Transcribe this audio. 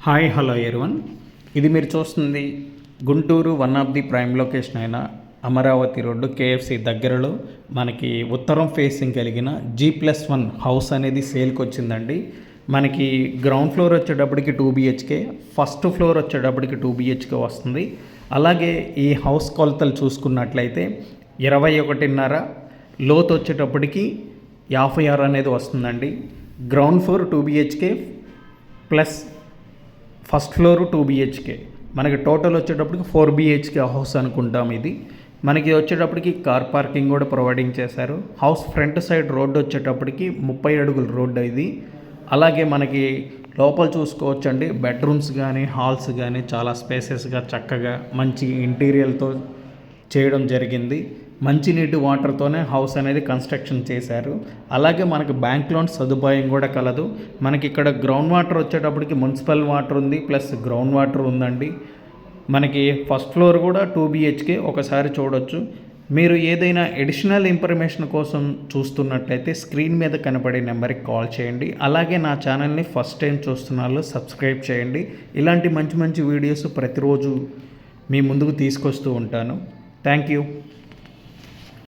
Hi hello everyone. ఇది మీరు చూస్తుంది Guntur one of the prime location అయిన అమరావతి రోడ్డు కేఎఫ్సి దగ్గరలో మనకి ఉత్తరం ఫేసింగ్ కలిగిన G+1 హౌస్ అనేది సేల్కి వచ్చిందండి. మనకి గ్రౌండ్ ఫ్లోర్ వచ్చేటప్పటికి 2 BHK, ఫస్ట్ ఫ్లోర్ వచ్చేటప్పటికి 2 BHK వస్తుంది. అలాగే ఈ హౌస్ కొలతలు చూసుకున్నట్లయితే 21.5 లోతు వచ్చేటప్పటికి 56 అనేది వస్తుందండి. Ground floor 2 BHK plus first floor 2 BHK, మనకి టోటల్ వచ్చేటప్పటికి 4 BHK హౌస్ అనుకుంటాం. ఇది మనకి వచ్చేటప్పటికి కార్ పార్కింగ్ కూడా ప్రొవైడింగ్ చేశారు. హౌస్ ఫ్రంట్ సైడ్ రోడ్డు వచ్చేటప్పటికి 30 అడుగుల రోడ్డు ఇది. అలాగే మనకి లోపల చూసుకోవచ్చండి, బెడ్రూమ్స్ కానీ హాల్స్ కానీ చాలా స్పేసెస్గా చక్కగా మంచి ఇంటీరియర్తో చేయడం జరిగింది. మంచినీటి వాటర్తోనే హౌస్ అనేది కన్స్ట్రక్షన్ చేశారు. అలాగే మనకి బ్యాంక్ లోన్ సదుపాయం కూడా కలదు. మనకి ఇక్కడ గ్రౌండ్ వాటర్ వచ్చేటప్పటికి మున్సిపల్ వాటర్ ఉంది, ప్లస్ గ్రౌండ్ వాటర్ ఉందండి. మనకి ఫస్ట్ ఫ్లోర్ కూడా 2 BHK ఒకసారి చూడొచ్చు. మీరు ఏదైనా అడిషనల్ ఇన్ఫర్మేషన్ కోసం చూస్తున్నట్లయితే స్క్రీన్ మీద కనపడే నెంబర్కి కాల్ చేయండి. అలాగే నా ఛానల్ని ఫస్ట్ టైం చూస్తున్న వాళ్ళు సబ్స్క్రైబ్ చేయండి. ఇలాంటి మంచి మంచి వీడియోస్ ప్రతిరోజు మీ ముందుకు తీసుకొస్తూ ఉంటాను. Thank you.